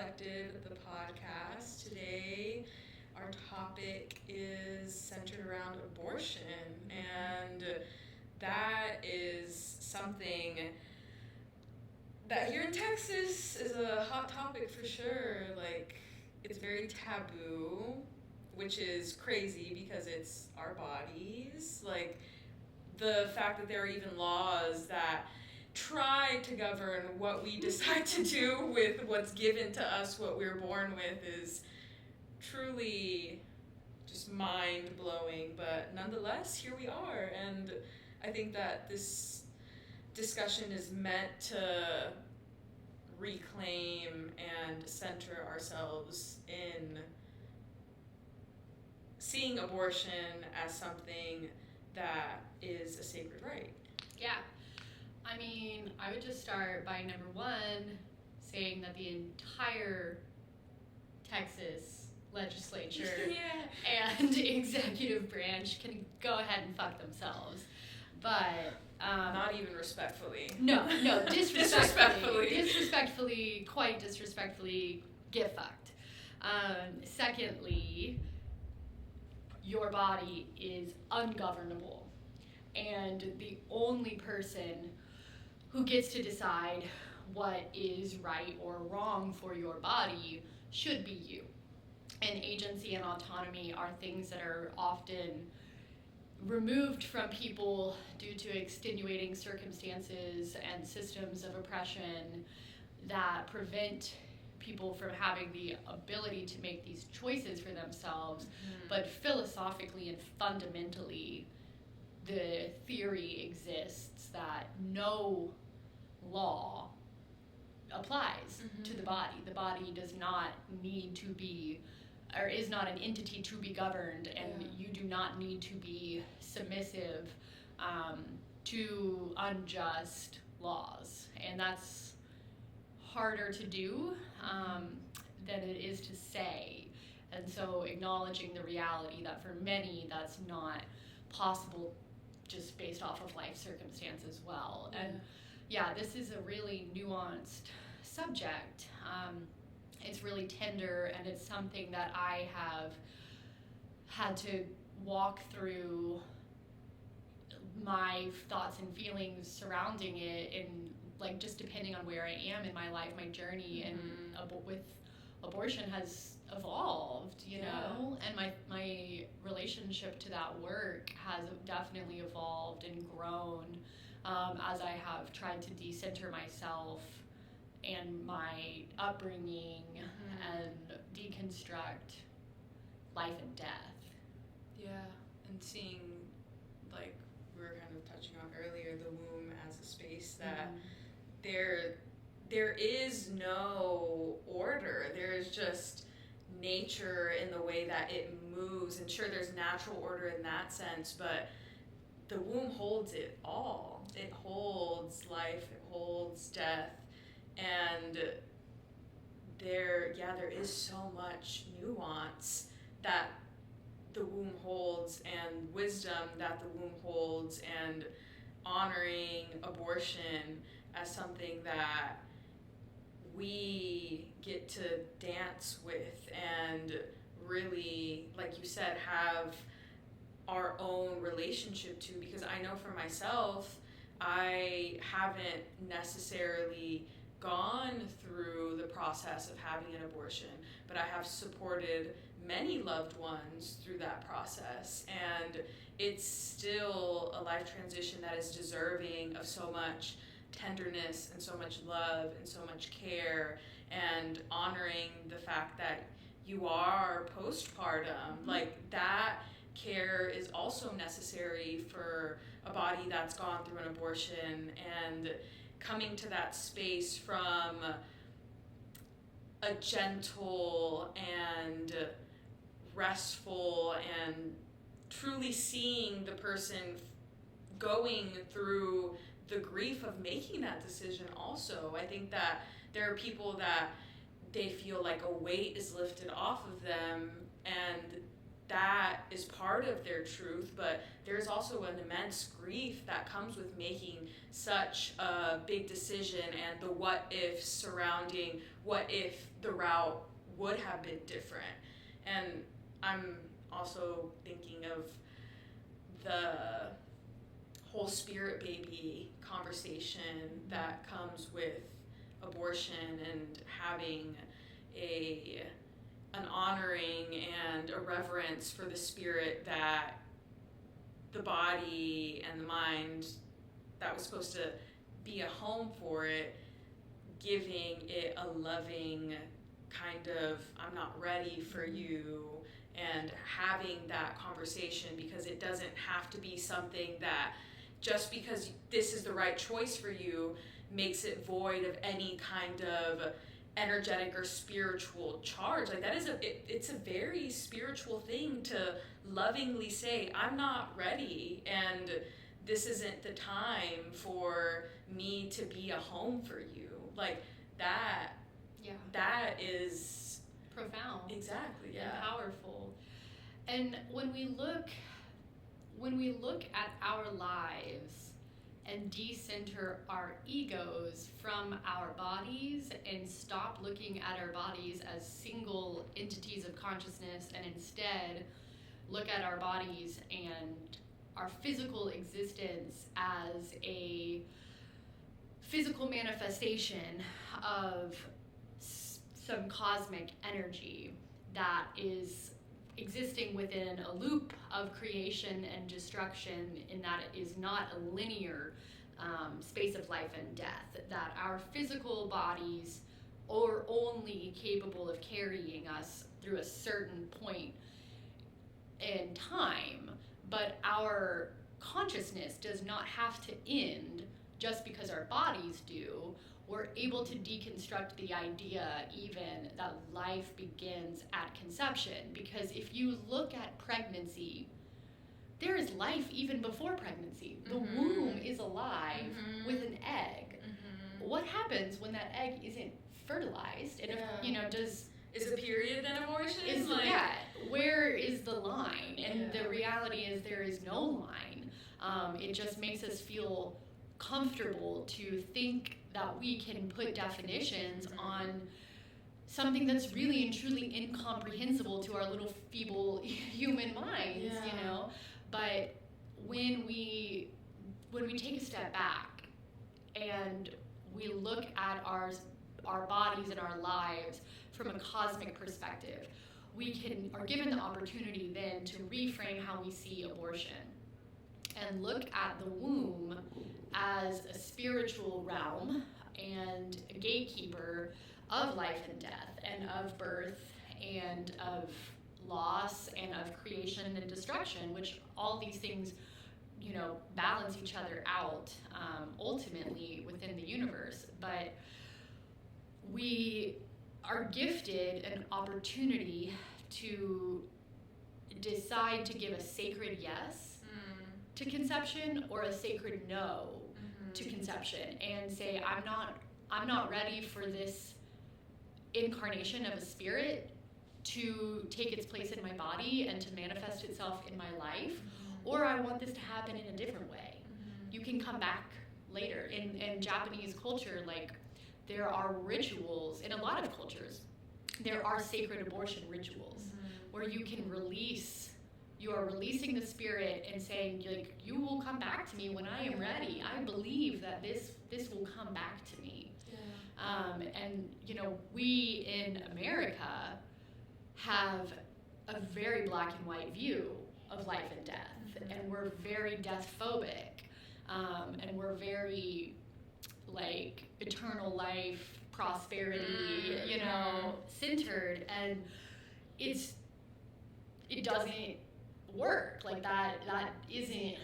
Collective, the podcast. Today, our topic is centered around abortion, and that is something that here in Texas is a hot topic for sure. Like, it's very taboo, which is crazy because it's our bodies. Like, the fact that there are even laws that try to govern what we decide to do with what's given to us, what we're born with, is truly just mind-blowing. But nonetheless, here we are, and I think that this discussion is meant to reclaim and center ourselves in seeing abortion as something that is a sacred right. Yeah. I mean, I would just start by number one, saying that the entire Texas legislature and executive branch can go ahead and fuck themselves. But not even respectfully. No, disrespectfully, quite disrespectfully, get fucked. Secondly, your body is ungovernable, and the only person who gets to decide what is right or wrong for your body should be you. And agency and autonomy are things that are often removed from people due to extenuating circumstances and systems of oppression that prevent people from having the ability to make these choices for themselves. But philosophically and fundamentally, the theory exists that no law applies to the body. The body does not need to be, or is not an entity to be governed, and you do not need to be submissive to unjust laws. And that's harder to do than it is to say. And so acknowledging the reality that for many that's not possible just based off of life circumstance as well. And this is a really nuanced subject. It's really tender, and it's something that I have had to walk through my thoughts and feelings surrounding it, and like just depending on where I am in my life, my journey and with abortion has evolved, you know, and my relationship to that work has definitely evolved and grown as I have tried to decenter myself and my upbringing and deconstruct life and death. Yeah, and seeing, like we were kind of touching on earlier, the womb as a space that there is no order. There is just nature in the way that it moves, and sure, there's natural order in that sense, but the womb holds it all. It holds life, it holds death, and there is so much nuance that the womb holds, and wisdom that the womb holds, and honoring abortion as something that we get to dance with and really, like you said, have our own relationship to. Because I know for myself, I haven't necessarily gone through the process of having an abortion, but I have supported many loved ones through that process, and it's still a life transition that is deserving of so much tenderness and so much love and so much care, and honoring the fact that you are postpartum. Like, that care is also necessary for a body that's gone through an abortion, and coming to that space from a gentle and restful and truly seeing the person going through the grief of making that decision also. I think that there are people that they feel like a weight is lifted off of them, and that is part of their truth, but there's also an immense grief that comes with making such a big decision, and the what ifs surrounding what if the route would have been different. And I'm also thinking of the whole spirit baby conversation that comes with abortion, and having an honoring and a reverence for the spirit that the body and the mind that was supposed to be a home for it, giving it a loving kind of I'm not ready for you, and having that conversation, because it doesn't have to be something that just because this is the right choice for you makes it void of any kind of energetic or spiritual charge. Like that is it's a very spiritual thing to lovingly say, I'm not ready, and this isn't the time for me to be a home for you. Like that, that is profound. Exactly, yeah. And powerful. And when we look at our lives and decenter our egos from our bodies and stop looking at our bodies as single entities of consciousness, and instead look at our bodies and our physical existence as a physical manifestation of some cosmic energy that is existing within a loop of creation and destruction, in that it is not a linear space of life and death, that our physical bodies are only capable of carrying us through a certain point in time, but our consciousness does not have to end just because our bodies do. We're able to deconstruct the idea even that life begins at conception, because if you look at pregnancy, there is life even before pregnancy. The womb is alive with an egg. What happens when that egg isn't fertilized? And is a period an abortion? Where is the line? And the reality is there is no line. It just makes us feel comfortable to think that we can put definitions on something that's really and truly incomprehensible to our little feeble human minds, But when we take a step back and we look at our bodies and our lives from a cosmic perspective, we are given the opportunity then to reframe how we see abortion and look at the womb as a spiritual realm and a gatekeeper of life and death, and of birth, and of loss, and of creation and destruction, which all these things, balance each other out ultimately within the universe. But we are gifted an opportunity to decide to give a sacred yes to conception, or a sacred no to conception, and say, I'm not ready for this incarnation of a spirit to take its place in my body and to manifest itself in my life, or I want this to happen in a different way. You can come back later. In Japanese culture, there are rituals, in a lot of cultures, there are sacred abortion rituals where you can you are releasing the spirit and saying, you will come back to me when I am ready. I believe that this will come back to me. And we in America have a very black and white view of life and death, and we're very death phobic, and we're very eternal life, prosperity, centered, and it doesn't work. That isn't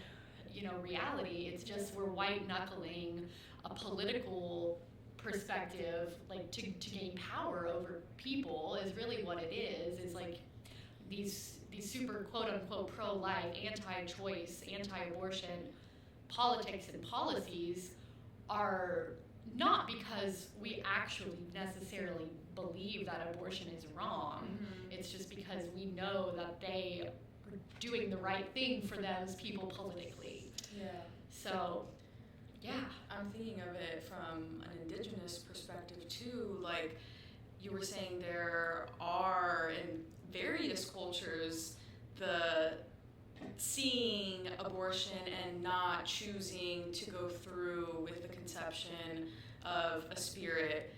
reality. It's just we're white knuckling a political perspective to gain power over people is really what it is. It's these super quote unquote pro-life, anti-choice, anti-abortion politics and policies are not because we actually necessarily believe that abortion is wrong. It's just because we know that they are doing the right thing for those people politically. Yeah. So, yeah. I'm thinking of it from an indigenous perspective too. Like you were saying, there are in various cultures the seeing abortion and not choosing to go through with the conception of a spirit,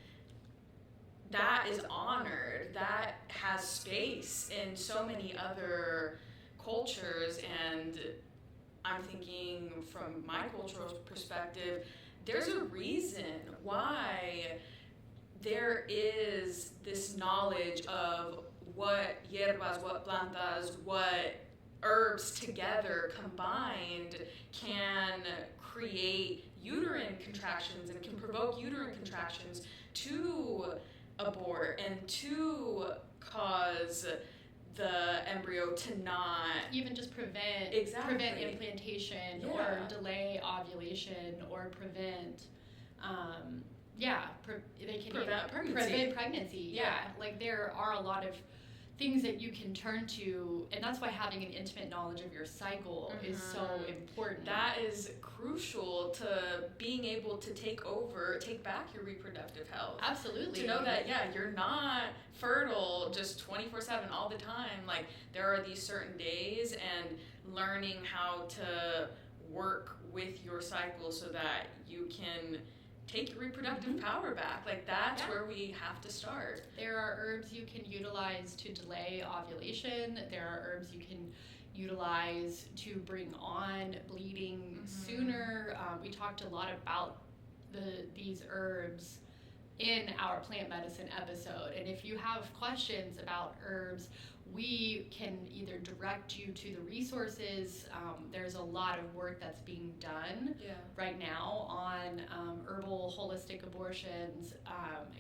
that is honored, that has space in so many other cultures. And I'm thinking from my cultural perspective, there's a reason why there is this knowledge of what hierbas, what plantas, what herbs together combined can create uterine contractions and can provoke uterine contractions to abort and to cause the embryo to not even just prevent implantation or delay ovulation or prevent they can prevent pregnancy. Yeah, like there are a lot of things that you can turn to, and that's why having an intimate knowledge of your cycle is so important. That is crucial to being able to take back your reproductive health. Absolutely. To know that, you're not fertile just 24/7 all the time. Like, there are these certain days, and learning how to work with your cycle so that you can take your reproductive power back. Like, that's where we have to start. There are herbs you can utilize to delay ovulation. There are herbs you can utilize to bring on bleeding sooner. We talked a lot about these herbs in our plant medicine episode. And if you have questions about herbs, we can either direct you to the resources. There's a lot of work that's being done right now on herbal holistic abortions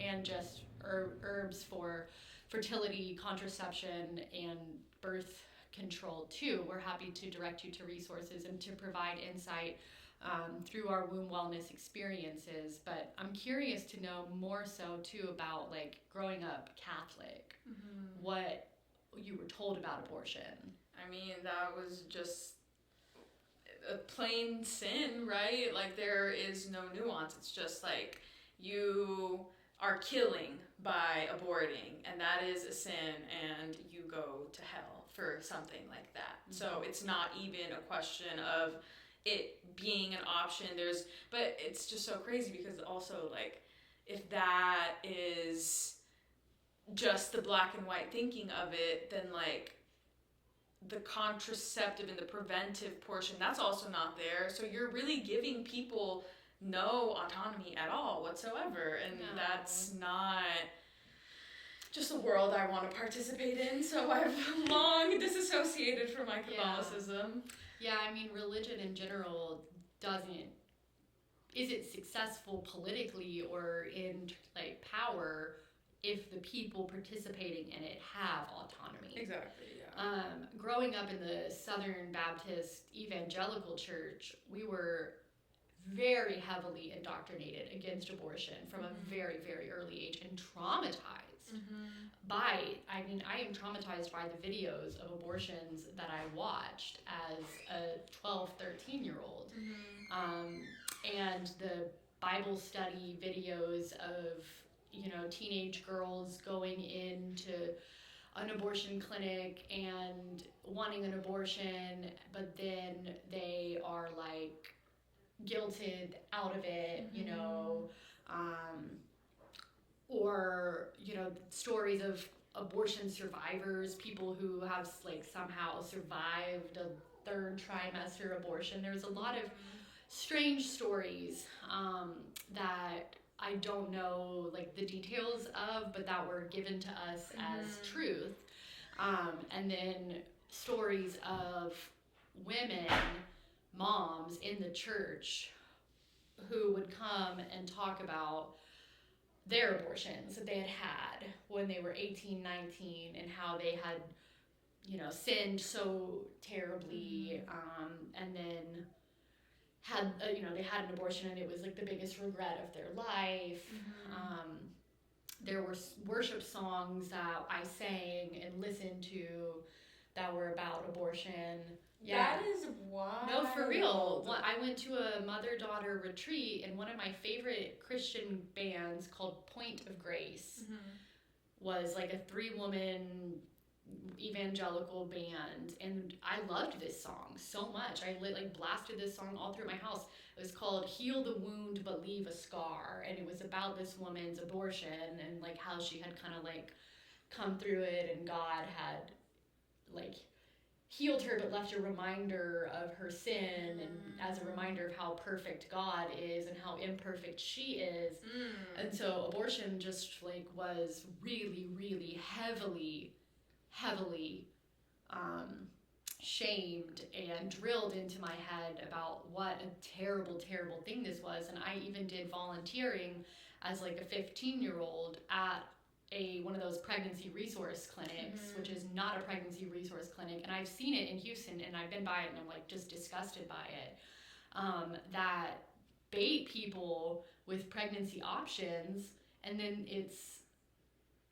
and just herbs for fertility, contraception, and birth control too. We're happy to direct you to resources and to provide insight through our womb wellness experiences. But I'm curious to know more so too about, like, growing up Catholic, what you were told about abortion. I mean, that was just a plain sin, right? Like, there is no nuance. It's just like, you are killing by aborting, and that is a sin, and you go to hell for something like that. So it's not even a question of it being an option. But it's just so crazy because also, like, if that is just the black and white thinking of it, then, like, the contraceptive and the preventive portion, that's also not there. So you're really giving people no autonomy at all whatsoever, and that's not just a world I want to participate in. So I've long disassociated from my Catholicism. Yeah, I mean, religion in general isn't successful politically or in, like, power if the people participating in it have autonomy. Exactly, yeah. Growing up in the Southern Baptist Evangelical Church, we were very heavily indoctrinated against abortion from a very, very early age, and traumatized I am traumatized by the videos of abortions that I watched as a 12, 13-year-old. And the Bible study videos of, teenage girls going into an abortion clinic and wanting an abortion, but then they are, like, guilted out of it, or, stories of abortion survivors, people who have, like, somehow survived a third trimester abortion. There's a lot of strange stories that I don't know, like, the details of, but that were given to us as truth. And then stories of women, moms in the church, who would come and talk about their abortions that they had when they were 18, 19, and how they had, sinned so terribly, and then had, they had an abortion and it was like the biggest regret of their life. There were worship songs that I sang and listened to that were about abortion. Yeah. That is wild. No, for real. I went to a mother-daughter retreat, and one of my favorite Christian bands called Point of Grace was like a 3-woman evangelical band, and I loved this song so much. I blasted this song all through my house. It was called Heal the Wound But Leave a Scar, and it was about this woman's abortion and like how she had kind of like come through it, and God had like healed her but left a reminder of her sin, and as a reminder of how perfect God is and how imperfect she is. And so abortion just like was really, really heavily shamed and drilled into my head about what a terrible thing this was. And I even did volunteering as like a 15-year-old at one of those pregnancy resource clinics, which is not a pregnancy resource clinic, and I've seen it in Houston, and I've been by it and I'm like just disgusted by it, that bait people with pregnancy options, and then it's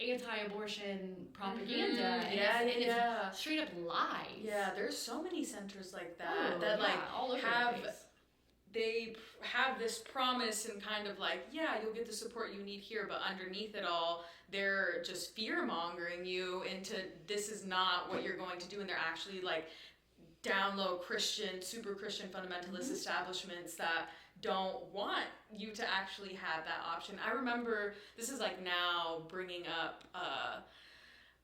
anti-abortion propaganda, and it's straight up lies. Yeah, there's so many centers like that all over have the place. They have this promise and kind of like, yeah, you'll get the support you need here, but underneath it all, they're just fear-mongering you into this is not what you're going to do, and they're actually like down low Christian, super Christian fundamentalist establishments that don't want you to actually have that option. I remember, this is like now bringing up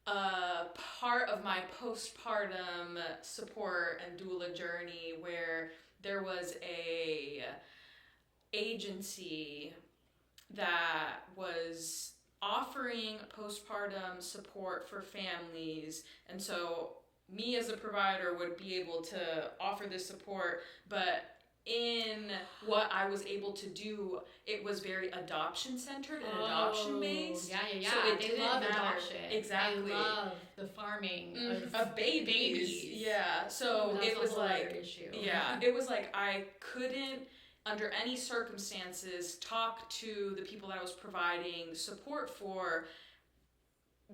a part of my postpartum support and doula journey where there was a agency that was offering postpartum support for families, and so me as a provider would be able to offer this support, but in what I was able to do, it was very adoption centered and adoption based. Yeah. So they love adoption. Exactly. They love the farming of babies. Yeah. So that's it was like issue. Yeah, it was like I couldn't under any circumstances talk to the people that I was providing support for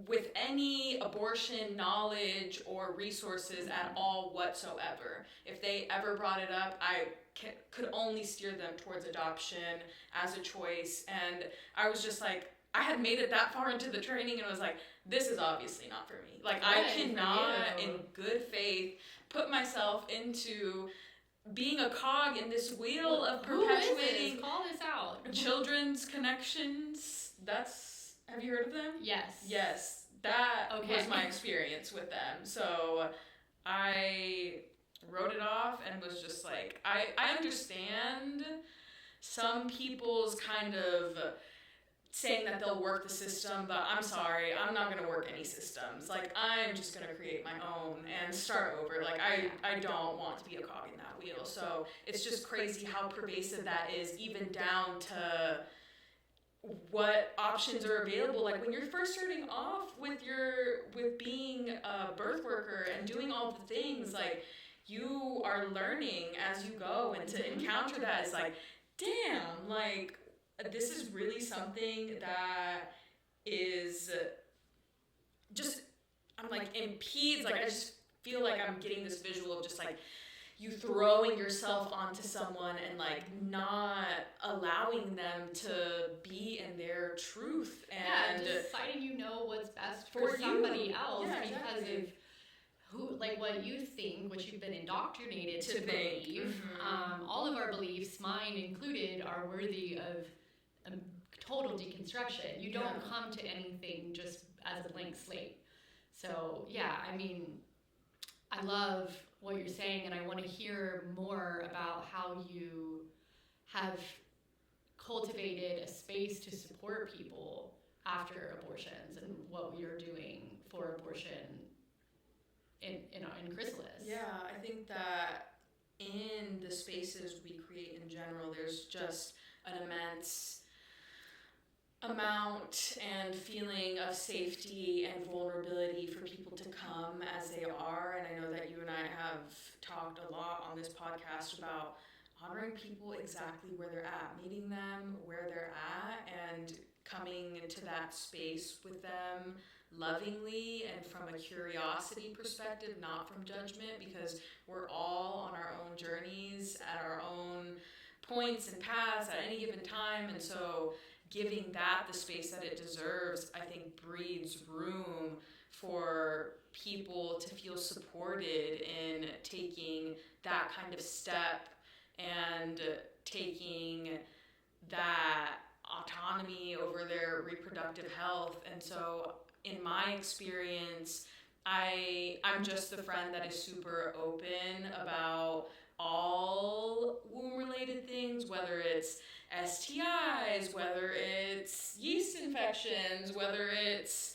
with any abortion knowledge or resources at all whatsoever. If they ever brought it up, I could only steer them towards adoption as a choice. And I was just like, I had made it that far into the training and was like, this is obviously not for me. Like, I cannot, in good faith, put myself into being a cog in this wheel of perpetuating. Call this out. Children's Connections. Have you heard of them? Yes. That was my experience with them. So I wrote it off and was just like, I understand some people's kind of saying that they'll work the system, but I'm sorry, I'm not going to work any systems. Like, I'm just going to create my own and start over. Like, I don't want to be a cog in that wheel. So it's just crazy how pervasive that is, even down to what options are available. Like when you're first starting off with being a birth worker and doing all the things, like you are learning as you go, and to encounter that is like, damn, like this is really something that is just, I'm like impedes, like I just feel like I'm getting this visual of just like you throwing yourself onto someone and like not allowing them to be in their truth and deciding what's best for somebody else because of who, like what you think, what you've been indoctrinated to believe. All of our beliefs, mine included, are worthy of total deconstruction. You don't come to anything just as a blank slate. So yeah, I mean, I love what you're saying, and I want to hear more about how you have cultivated a space to support people after abortions and what you're doing for abortion in Chrysalis. Yeah, I think that in the spaces we create in general, there's just an immense amount and feeling of safety and vulnerability for people to come as they are. And I know that you and I have talked a lot on this podcast about honoring people exactly where they're at, meeting them where they're at, and coming into that space with them lovingly and from a curiosity perspective, not from judgment, because we're all on our own journeys at our own points and paths at any given time. And so giving that the space that it deserves, I think, breeds room for people to feel supported in taking that kind of step and taking that autonomy over their reproductive health. And so in my experience, I'm just the friend that is super open about all womb related things, whether it's STIs, whether it's yeast infections, whether it's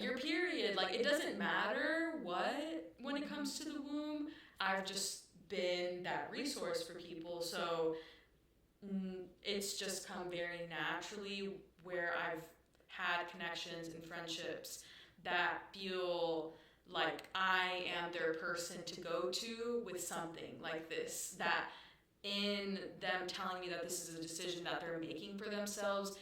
your period. Like, it doesn't matter what when it comes to the womb. I've just been that resource for people. So it's just come very naturally where I've had connections and friendships that feel like I am their person to go to with something like this, that in them telling me that this is a decision that they're making for themselves,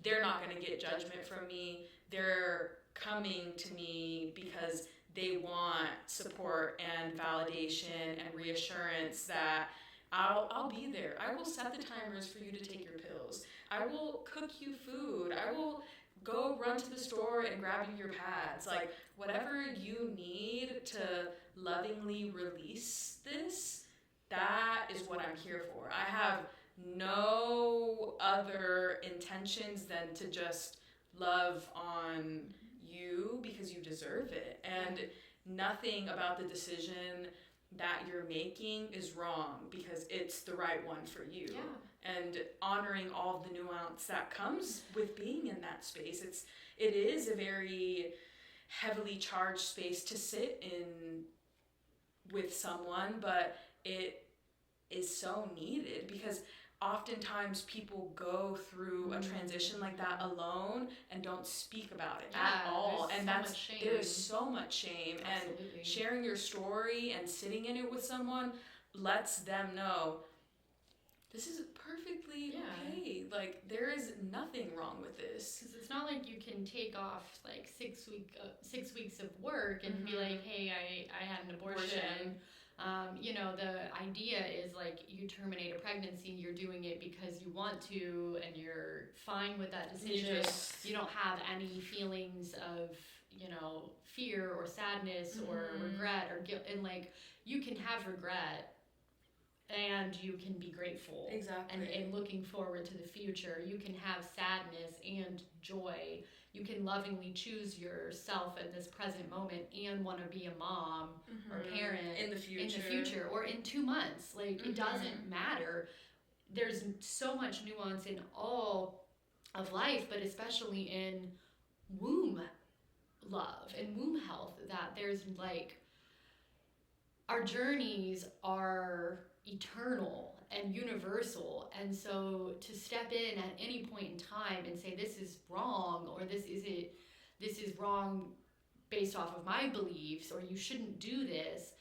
they're not going to get judgment from me. They're coming to me because they want support and validation and reassurance that I'll be there. I will set the timers for you to take your pills. I will cook you food. I will go run to the store and grab you your pads. Like, whatever you need to lovingly release this, that is what I'm here for. I have no other intentions than to just love on you because you deserve it. And nothing about the decision that you're making is wrong because it's the right one for you. Yeah. And honoring all of the nuance that comes with being in that space. It is a very heavily charged space to sit in with someone, but it is so needed because oftentimes people go through a transition like that alone and don't speak about it at all. And there is so much shame. Absolutely. And sharing your story and sitting in it with someone lets them know this is perfectly okay. Like, there is nothing wrong with this. Because it's not like you can take off like 6 weeks of work and be like, hey, I had an abortion. The idea is like you terminate a pregnancy, you're doing it because you want to and you're fine with that decision. You don't have any feelings of, fear or sadness or regret or guilt. And like, you can have regret and you can be grateful. Exactly. And looking forward to the future. You can have sadness and joy. You can lovingly choose yourself in this present moment and want to be a mom or parent in the future or in 2 months. Like, it doesn't matter. There's so much nuance in all of life, but especially in womb love and womb health, that there's like, our journeys are eternal and universal, and so to step in at any point in time and say this is wrong or this is wrong based off of my beliefs or you shouldn't do this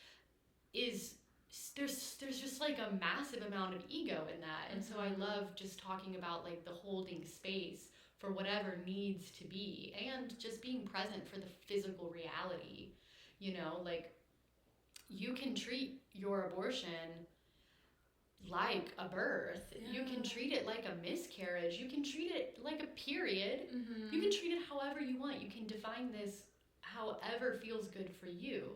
is there's just like a massive amount of ego in that. And so I love just talking about like the holding space for whatever needs to be and just being present for the physical reality. Like, you can treat your abortion like a birth. You can treat it like a miscarriage. You can treat it like a period. You can treat it however you want. You can define this however feels good for you.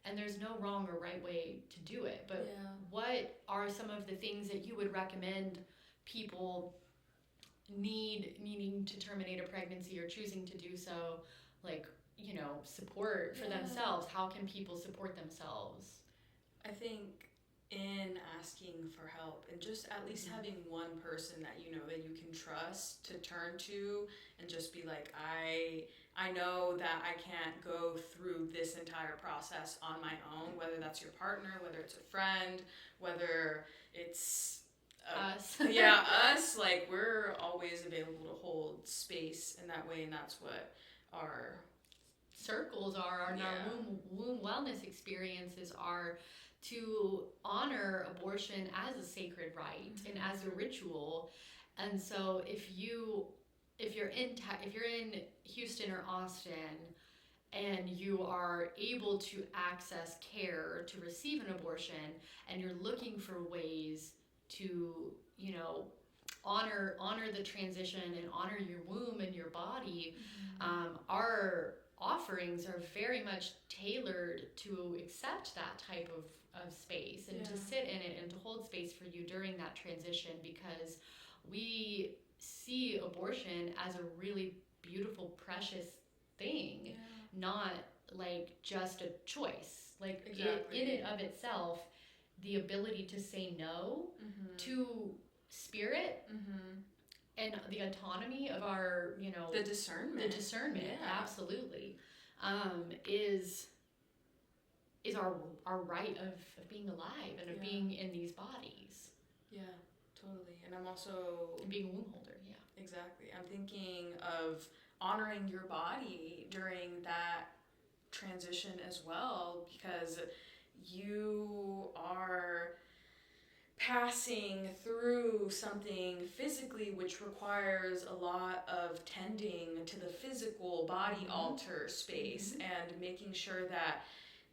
And there's no wrong or right way to do it. But what are some of the things that you would recommend people needing to terminate a pregnancy or choosing to do so? Like, support for themselves. How can people support themselves? I think in asking for help and just at least having one person that that you can trust to turn to and just be like, I know that I can't go through this entire process on my own, whether that's your partner, whether it's a friend, whether it's us. Us. Like, we're always available to hold space in that way, and that's what our circles are, our womb wellness experiences are, to honor abortion as a sacred rite and as a ritual. And so if you're in Houston or Austin and you are able to access care to receive an abortion, and you're looking for ways to, honor the transition and honor your womb and your body, our offerings are very much tailored to accept that type of space and to sit in it and to hold space for you during that transition, because we see abortion as a really beautiful, precious thing, not like just a choice. Like in and of itself, the ability to say no to spirit and the autonomy of our, the discernment, absolutely, is our right of being alive and of being in these bodies. Yeah, totally. And I'm also... And being a womb holder, Exactly. I'm thinking of honoring your body during that transition as well, because you are passing through something physically which requires a lot of tending to the physical body altar space and making sure that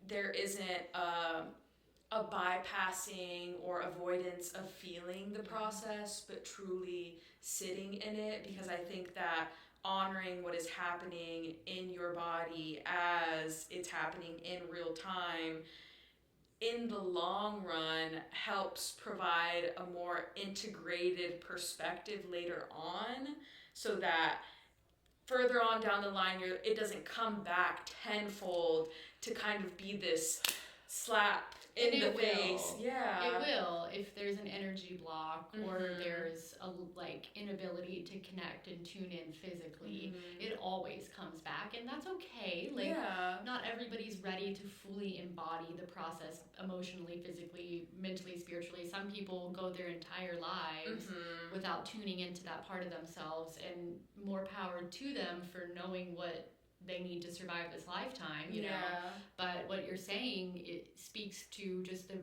there isn't a bypassing or avoidance of feeling the process, but truly sitting in it, because I think that honoring what is happening in your body as it's happening in real time in the long run helps provide a more integrated perspective later on, so that further on down the line it doesn't come back tenfold to kind of be this slap in the face. Yeah, it will, if there's an energy block or there's a inability to connect and tune in physically. It always comes back, and that's okay. Not everybody's ready to fully embody the process emotionally, physically, mentally, spiritually. Some people go their entire lives without tuning into that part of themselves, and more power to them for knowing what they need to survive this lifetime, you know. But what you're saying, it speaks to just the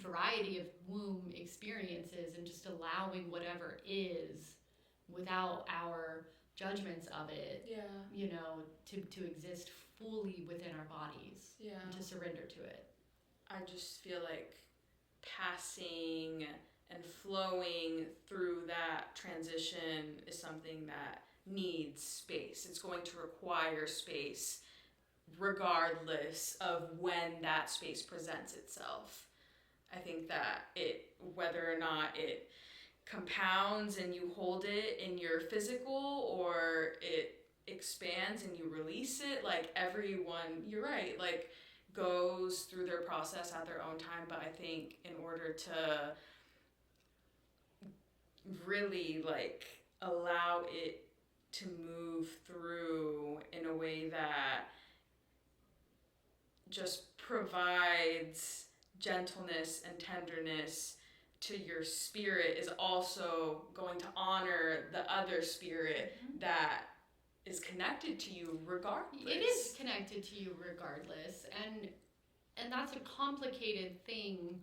variety of womb experiences and just allowing whatever is without our judgments of it, you know, to exist fully within our bodies, and to surrender to it. I just feel like passing and flowing through that transition is something that needs space. It's going to require space regardless of when that space presents itself. I think that whether or not it compounds and you hold it in your physical, or it expands and you release it, like everyone, you're right, like goes through their process at their own time. But I think in order to really like allow it to move through in a way that just provides gentleness and tenderness to your spirit, is also going to honor the other spirit that is connected to you regardless. It is connected to you regardless, and that's a complicated thing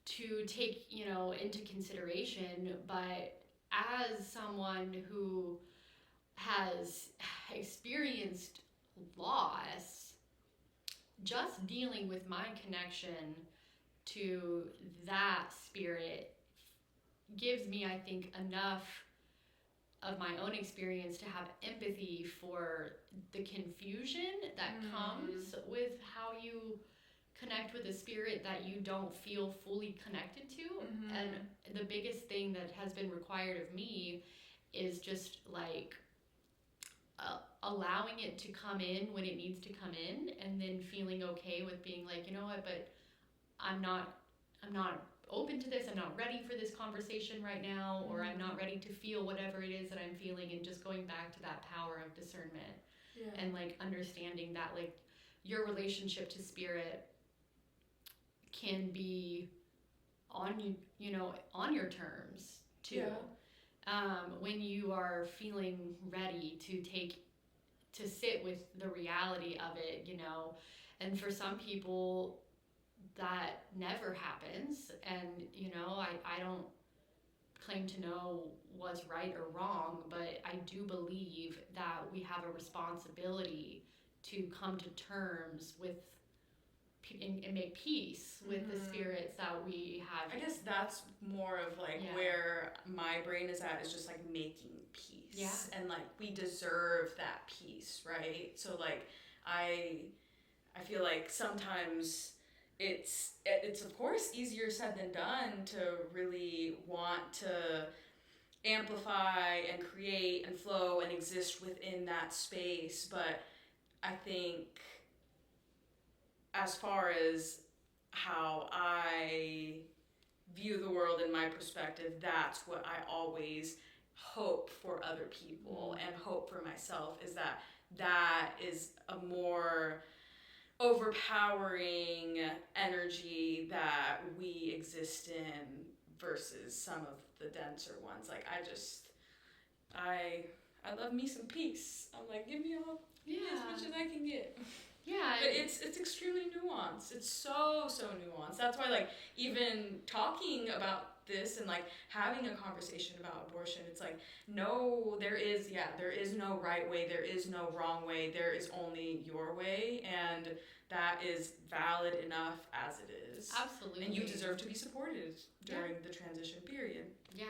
to take, you know, into consideration. But as someone who has experienced loss, just dealing with my connection to that spirit gives me, I think, enough of my own experience to have empathy for the confusion that comes with how you connect with a spirit that you don't feel fully connected to. And the biggest thing that has been required of me is just like allowing it to come in when it needs to come in, and then feeling okay with being like, you know what, but I'm not open to this, I'm not ready for this conversation right now, or I'm not ready to feel whatever it is that I'm feeling, and just going back to that power of discernment and like understanding that like your relationship to spirit can be on your terms too. When you are feeling ready to sit with the reality of it, you know. And for some people, that never happens. And, you know, I don't claim to know what's right or wrong, but I do believe that we have a responsibility to come to terms with and make peace with the spirits that we have. I guess that's more of like where my brain is at, is just like making peace. Yeah. And like we deserve that peace, right? So like I feel like sometimes it's of course easier said than done to really want to amplify and create and flow and exist within that space, but I think as far as how I view the world in my perspective, that's what I always hope for other people and hope for myself, is that is a more overpowering energy that we exist in versus some of the denser ones. Like I love me some peace. I'm like, give me all as much as I can get. Yeah. But it's extremely nuanced. It's so nuanced. That's why like even talking about this and like having a conversation about abortion, it's like, no, there is no right way, there is no wrong way, there is only your way, and that is valid enough as it is. Absolutely. And you deserve to be supported during the transition period. Yeah.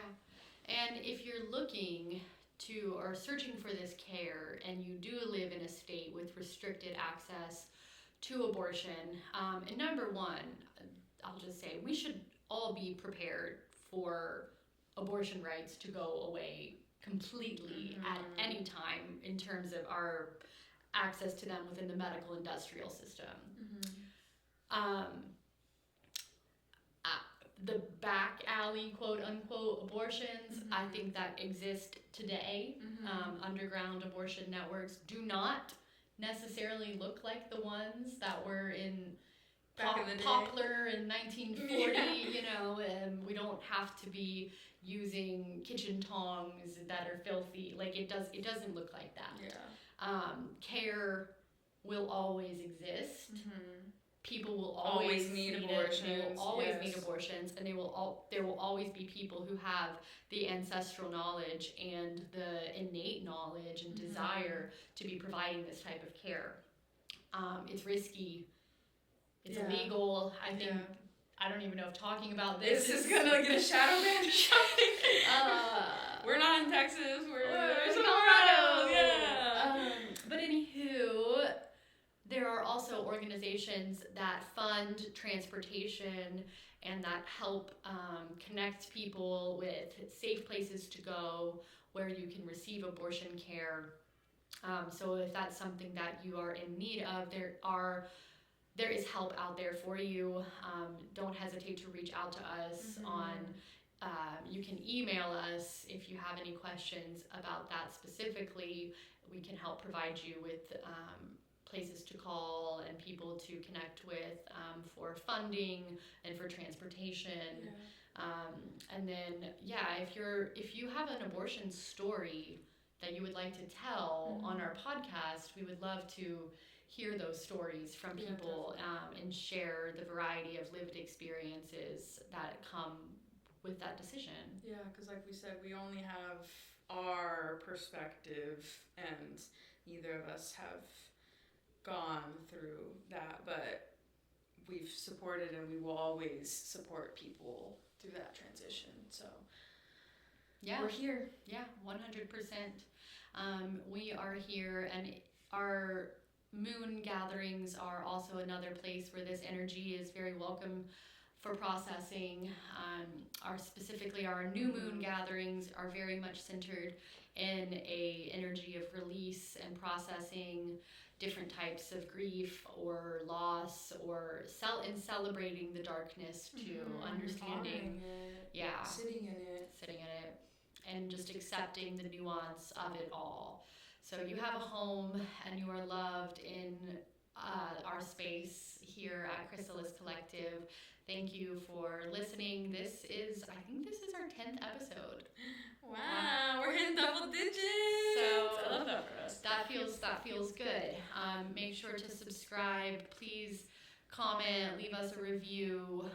And if you're looking to or searching for this care and you do live in a state with restricted access to abortion, and number one, I'll just say we should all be prepared for abortion rights to go away completely at any time in terms of our access to them within the medical industrial system. The back alley, quote unquote, abortions, I think that exist today. Underground abortion networks do not necessarily look like the ones that were in Poplar in 1940, you know, and we don't have to be using kitchen tongs that are filthy. Like it doesn't look like that. Yeah. Care will always exist. People will always need abortions. They will always need abortions, and there will always be people who have the ancestral knowledge and the innate knowledge and desire to be providing this type of care. It's risky. It's illegal. I think I don't even know if talking about this is gonna get a shadow ban or something. We're not in Texas. We're in Colorado. Yeah. But anywho, there are also organizations that fund transportation and that help connect people with safe places to go where you can receive abortion care. So if that's something that you are in need of, there is help out there for you. Don't hesitate to reach out to us you can email us if you have any questions about that specifically. We can help provide you with places to call and people to connect with for funding and for transportation. And then, if you have an abortion story that you would like to tell on our podcast, we would love to hear those stories from people and share the variety of lived experiences that come with that decision. Yeah, because like we said, we only have our perspective, and neither of us have gone through that, but we've supported and we will always support people through that transition. So we're here. 100%. We are here, and our moon gatherings are also another place where this energy is very welcome for processing. Specifically our new moon gatherings are very much centered in a energy of release and processing different types of grief or loss, or celebrating the darkness to understanding sitting in it and just accepting the nuance of it all. So you have a home and you are loved in our space here at Chrysalis Collective. Thank you for listening. I think this is our 10th episode. Wow, we're hitting double digits. So I love that for us. That feels good. Make sure to subscribe. Please comment, leave us a review,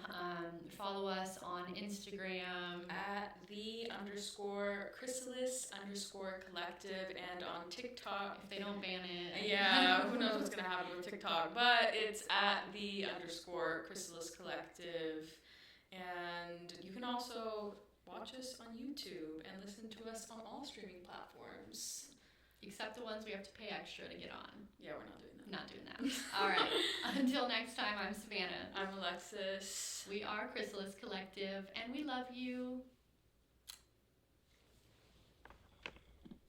follow us on Instagram at _Chrysalis_Collective and on TikTok. if they don't ban it. Yeah, who knows what's gonna happen with TikTok, but it's at _Chrysalis Collective. And you can also watch us on YouTube and listen to us on all streaming platforms. Except the ones we have to pay extra to get on. Yeah, we're not doing that. Not doing that. All right. Until next time, I'm Savannah. I'm Alexis. We are Chrysalis Collective, and we love you.